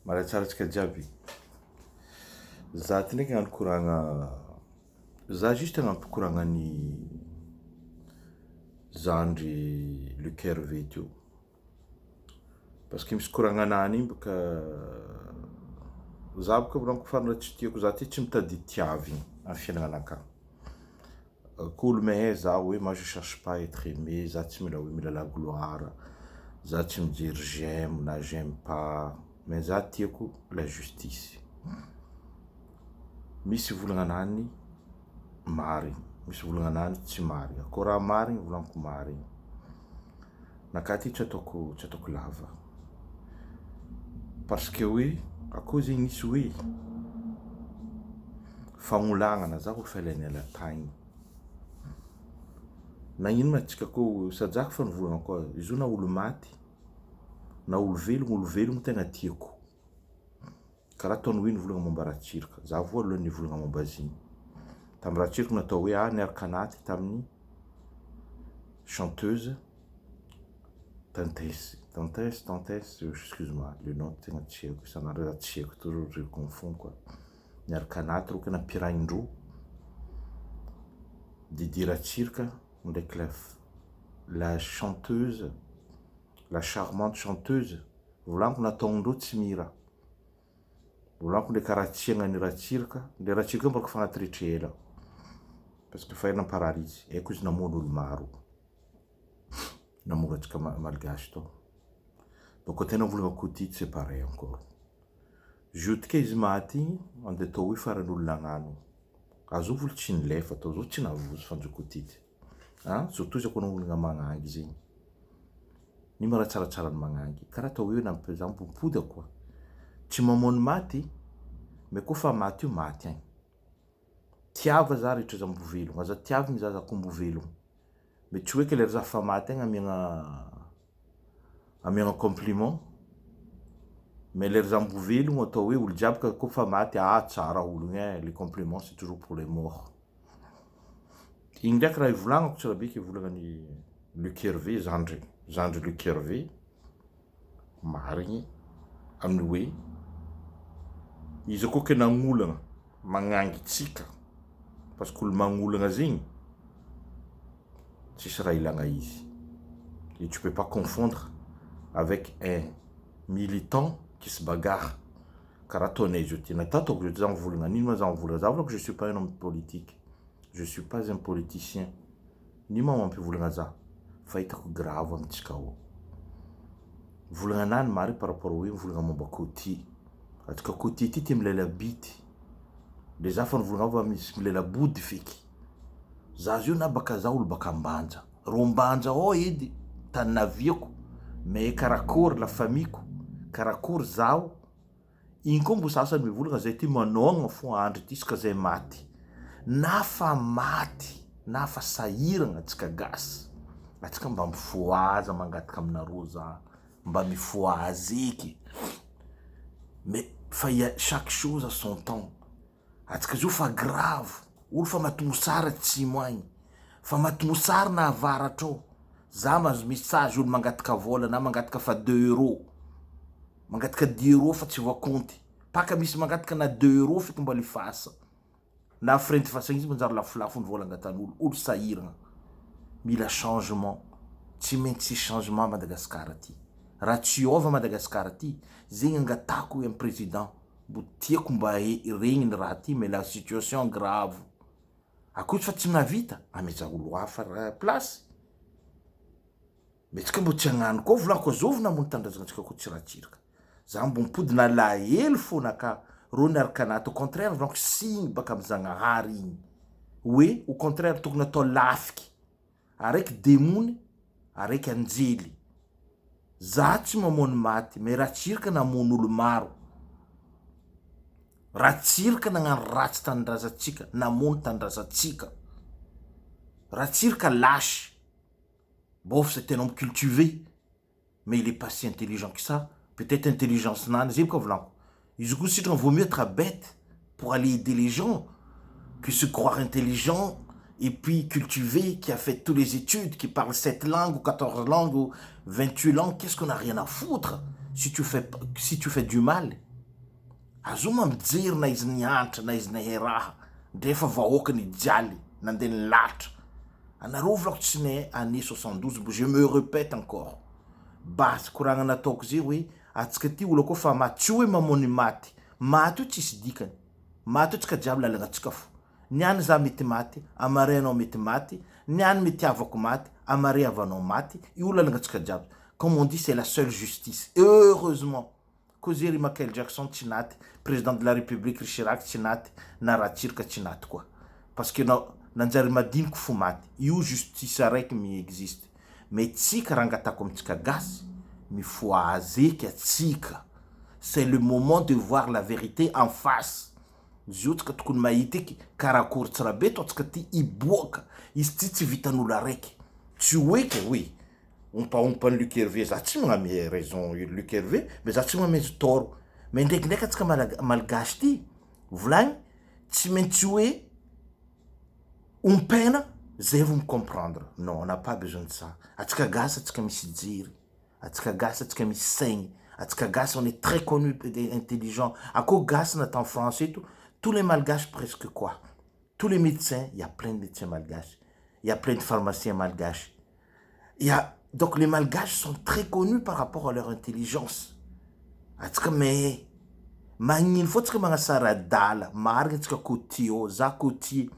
Malatsaratsika jiaby. Za ty ndraiky hagnano koragna, za juste hagnampy koragna ny zandry Luc Hervé teo. Parce que misy koragnanany igny baka za baka volaniko farany tsy tiako za ty tsy mitady tiavigny amin'ny fiaignananakahy. Koa olo mahay za hoe moi je cherche pas à être aimé, za tsy mila hoe mila la gloire, za tsy mijery j'aime na j'aime pas, mais za tiako la justice. Misy volagnanany marigny, misy volagnanany tsy marigny. Koa raha marigny volaniko marigny. Nakahy ty tsy ataoko lava. Parce que hoe akoho zegny nisy hoe fagnolagnana za olo fa ilain'ela tagny. Nagnino ma antsika koa sajako fa nivolagna koa izy io na olo maty na olo velogno tegna tiako. Karaha ataony hoe nivolagna momba Ratsiraka. Za voalohany nivolagna momba azy igny. Tamin'ny Ratsiraka natao hoe niaraka naty tamin'ny chanteuse Tantesse, excuse-moi, le nom tegna tsy haiko, isan'andro za tsy haiko, toujours je confonds quoi. Niaraka naty rô nampirahindrô Didi Ratsiraka ndraiky la chanteuse, la charmante chanteuse, volaniko nataondrô tsy mira. Volaniko ndraiky ratsiagna ny Ratsiraka, le Ratsiraka mbola fagnaty ela. Parce que fa namparary izy, haiko izy namono olo maro. Namono antsika malgasy tao. Donc tena volagna kodity c'est pareil encore. Jutika izy maty igny, andeha atao hoe farany olo nagnano. Azo volo tsy nilefa atao zao tsy navozo fanjokotity. Surtout izy koa olona magnangy zegny. Ny mara tsaratsara ny magnangy. Karaha atao hoe nampezampo poda koa. Tsy mamono maty, mais koa fa maty io maty agny. Tiava za rehetra zambo velogno, aza tiavigny za kombo velogno. Mais tsy hoe que lery za fa maty agny amiagna compliment. Mais lery zambo velogno atao hoe olo jiaby ka koa fa maty, tsara ologno, les compliments c'est toujours pour les morts. Igny ndraiky raha ivolagnako tsara beky ivolagnany Luc Hervé, zandry Luc Hervé, marigny amin'ny hoe izy koa ke nagnolagna magnangy tsika, parce que olo magnolagna zegny tsisy raha ilagna izy. Et tu peux pas confondre avec un militant qui se bagarre. Karaha ataonay izy ty natataoko izy za mivolagna nino ma za mivolagna za volako je suis pas un homme politique, je suis pas un politicien. Nino ma mampivolagna za fa hitako grave amitsika ao. Volagnanany mari par rapport hoe mivolagna momba Koti. Atsika Koti ty tia milela bity. Le za fa nivolagna va misy milela body feky. Za zio na baka za olo baka Mbanja. Ro Mbanja ao edy tany naviako, mais karakory la famille-ko, karakory zao. Igny koa mbo sasany mivolagna zay ty manôgna fo andro ty iska zay maty. Na fa maty, na fa sahiragna atsika gasy. Atsika mba mifoaza mangataka aminarô za. Mba mifoazy eky. Mais fa chaque chose à son temps. Atsika zio fa grave. Olo fa matombo sara tsy moigny. Fa matombo sara na avaratra ao. Za mazo message olo mangataka vola na mangataka fa 2 euros. Mangataka 10 euros fa tsy voakonty. Paka misy mangataka na 2 euros feky mba lifasa. Na frente fasagna izy manjary lafilafo ny vola angatan'olo. Olo sahiragna. Mila changement. Tsy maintsy changement Madagascar ty. Raha tsy ova Madagascar ty, zegny angatako hoe président mbo tiako mba regny ny raha ty, mais la situation grave. Akory fa tsy mahavita, ameja olo hafa place. Mais tsika mbo tsy hagnano koa volako azovy namono tandrazantsika koa tsy Ratsiraka. Za mbo mipody na lahelo fona ka ro niaraka anaty. Au contraire volako signy baka amy Zagnahary igny. Hoe au contraire tokony atao lafiky. Araiky demony, araiky anjely. Za tsy mamono maty, mais Ratsiraka namono olo maro. Ratsiraka nagnano ratsy tanindrazantsika, namono tanindrazantsika. Ratsiraka lâche. Bof, c'est un homme cultivé, mais il est pas si intelligent que ça. Peut-être intelligence nani, c'est comme ça. Du coup, si on vaut mieux être bête pour aller aider les gens que se croire intelligent et puis cultivé, qui a fait toutes les études, qui parle 7 langues ou 14 langues ou 28 langues. Qu'est-ce qu'on a rien à foutre si tu fais du mal? azo mamijery na izy nianatra na izy naheraha ndrefa vahoaka ny jaly nandeha nilatra anareo volako tsy ne année 72 je me répète encore basy koragna nataoko zay hoe atsika ty olo koa fa maty hoe mamony maty io tsisy dikany maty io tsika jiaby lalagna atsika fo niany za mety maty amarenao mety maty niany mety avako maty amare avanao maty io lalagna atsika jiaby comme on dit c'est la seule justice heureusement Kozeri Michael Jackson tsy naty président de la république Richi Chirac tsy naty na Ratsirika tsy naty koa parce que nanjary madiniky fo maty io justice araiky mi-existe mais tsika raha angatako amitsika gasy mifoazeky atsika c'est le moment de voir la vérité en face zio tsika tokony mahita eky karakory tsara be to tsika ty iboaka izy tsy vitan'olo araiky tsy hoeky oui ompaompany Luc Hervé za tsy magname raison Luc Hervé mais za tsy mamezy toro mais ndraikindraiky atsika malgasy ty volagny tsy maintsy hoe ompena zay vao comprendre non on n'a pas besoin de ça atsika gasy atsika misy jiry atsika gasy atsika misy saigny atsika gasy on est très connu et intelligent ako gasy nata en français tout tous les malgaches presque quoi tous les médecins il y a plein de médecins malgaches il y a plein de pharmaciens malgaches il y a donc les malgaches sont très connus par rapport à leur intelligence atsika mais magnino fo atsika magnasara dala marigny atsika côtier za côtier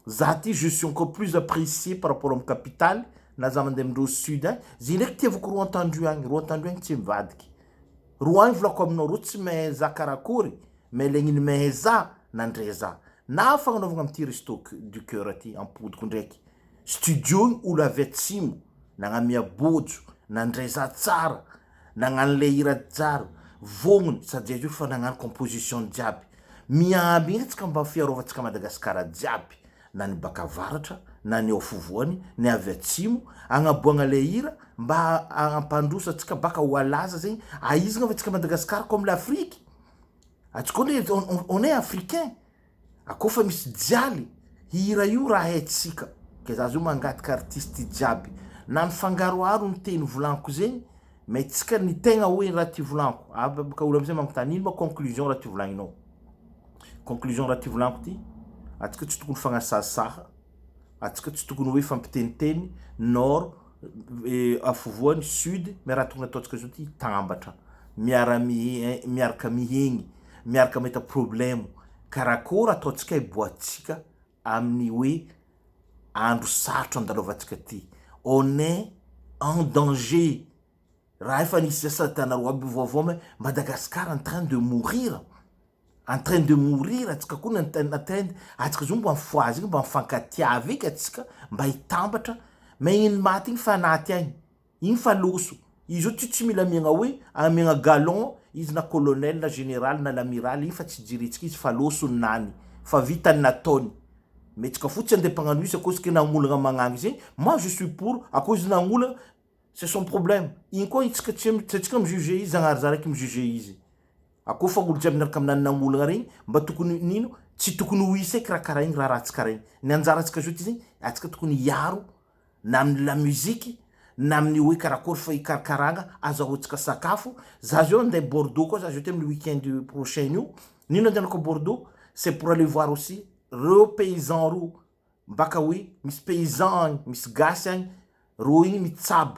Zati, je suis encore plus apprécié par rapport au capital. Nazamandem do sud. Zilek tiavoko ro entendu ang tsy mivadiky. Roan volako aminao tsy me za karakory, mais legniny me za nandre za. Na fagnanovagna amty resto du cœur aty ampodiko ndraiky. Studio olo avy atsimo, nagnamia bojo, nandre za tsara, nagnano le hira tsara, vognony sady ajo fa nagnano composition jiaby. Miamby igny tsika mba fiarovantsika Madagasikara jiaby. Na ny baka avaratra na ny afovoany ny avy atsimo agnaboagna le hira mba ampandrosa atsika baka ho alaza zegny aizigna fa atsika Madagascar comme l'Afrique atsika on est africain akofa misy jialy hira io raha haitsika ke za zo mangataka artiste jiaby na ny fangaroaro ny teny volaniko zegny mais tsika ny tegna hoe raha ty volaniko baka olo amizay magnotany ino ma conclusion raha ty volagninao conclusion raha ty volaniko ty atsika tsy tokony fagnasasaha atsika tsy tokony hoe fampiteniteny nord afovoany sud mais raha tokony ataotsika zao ty tambatra miaraka mihegny miaraka mahita problème karakory ataotsika iboatsika amin'ny hoe andro sarotro andalovantsika ty on est en danger raha efa nisy asatanaro aby vaovao mais Madagascar en train de mourir atsika koa natend atsika zo mba mifoazy igny mba mifankatiavy eky atsika mba hitambatra mais iny maty igny fa anaty agny igny fa loso izy io tsy mila miagna hoe amiagna galon izy na colonel na général na l'amiral igny fa tsy jiritsika izy fa loso ny nany fa vitany nataony mais tsika fo tsy andepagnano izy akô tsika nagnolagna magnagny zegny moi je suis pour akô izy nagnolagna c'est son problème igny koa itsika tsika mijuge izy zagnary za raiky mijuge izy ako fa olo jiaby miaraka aminany namolagna regny mba tokony nino tsy tokony ho isy eky raha karaha igny raha ratsy karaha igny ny anjara atsika zao ty zegny atsika tokony hiaro na amin'ny la musique na amin'ny hoe karakory fa hikarakaragna azahoantsika sakafo za zao andeha Bordeaux koa za zao ty amin'ny week-end prochain io nino andehanako Bordeaux c'est pour aller voir aussi reo paysan ro mbaka hoe misy paysan agny misy gasy agny ro igny mitsabo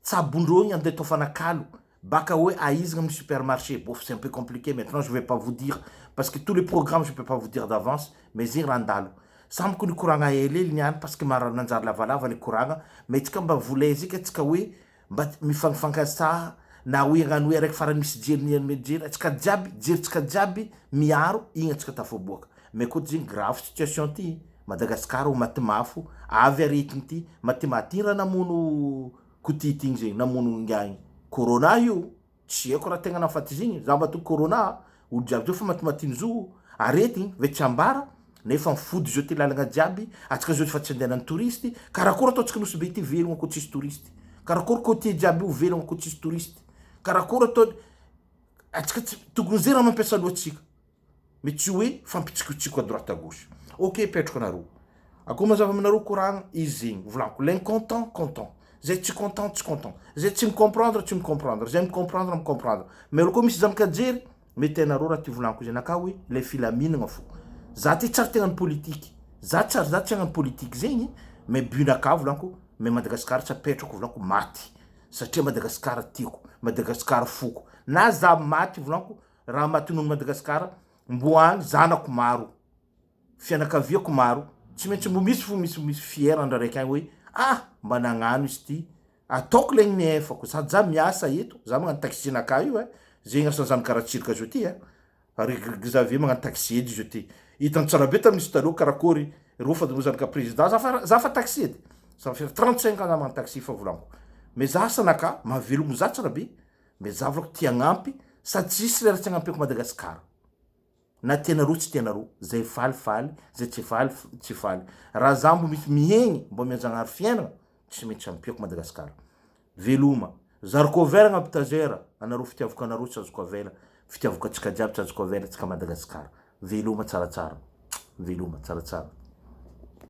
tsabondreo igny andeha atao fanakalo baka ouais aïsgam le supermarché. Bon, c'est un peu compliqué maintenant, je vais pas vous dire parce que tous les programmes je peux pas vous dire d'avance, mais irandalo samby ko ny koragna helely niany parce que mara nanjary lavalava ny koragna mais tsika mba volay zika tsika hoe mba mifagnifankasaha na hoe agnano hoe araiky farany misy jery ny jery atsika jiaby jerytsika jiaby miaro igny atsika tafaboaka mais koa zegny grave situation ty Madagascar ho maty mafo avy aretigny ty maty raha namono kotity igny zegny namono ngiagny corona io tsy haiko raha tegna nafaty zigny za mba to corona olo jiaby zao fa matimatiny zo aretigny vetsiambara nefa mifody zao ty lalagna jiaby atsika zao fa tsy andehanany touristy karakory ataotsika nosy be ty velogna koa tsisy touristy karakory côté jiaby io velogna koa tsisy touristy karakory atao atsika tokony zay raha mampiasa loatsika mais tsy hoe fampitsikotsiko à droite à gauche ok petraka anareo akoa mazava aminareo koragna izy zegny volaniko l'incontent content zay tsy content tsy content zay tsy me comprendre zay me comprendre me comprendre mais olo koa misy zamaka jery mety anareo raha ty volaniko izy anaka hoe le filaminagna fo za ty tsara tegna ny politiky za tsara tsy hagnano politiky zegny mais bunaka volaniko mais Madagasikara tsy apetrako volaniko maty satria Madagasikara tiako Madagasikara foko na za maty volaniko raha matin'olo Madagasikara mbo agny zanako maro fianakaviako maro tsy maintsy mbo misy fo misy fiera andra raiky agny hoe mba nagnano izy ty ataoko legny miefako sady za miasa eto za magnano taxi naka io zegny asan'ny zany karatsirika zao ty ariky za ve magnano taxi edy zao ty hitany tsara be tamin'izy taloha karakory ro fa zanaka président za fa taxi edy ça fait 35 ans za magnano taxi fa volaniko mais za asanaka mahavelomo za tsara be mais za volako tia agnampy sady tsisy lera tsy agnampiko Madagasikara na tianareo tsy tianareo zay falifaly zay tsy faly raha za mbo misy mihegny mbo mianjagnahary fiainagna tsy maintsy ampiako Madagasikara veloma zariko avela ampitazera anareo fitiavako anareo tsy azoko avela fitiavako atsika jiaby tsy azoko avela tsika Madagasikara veloma tsaratsara veloma tsaratsara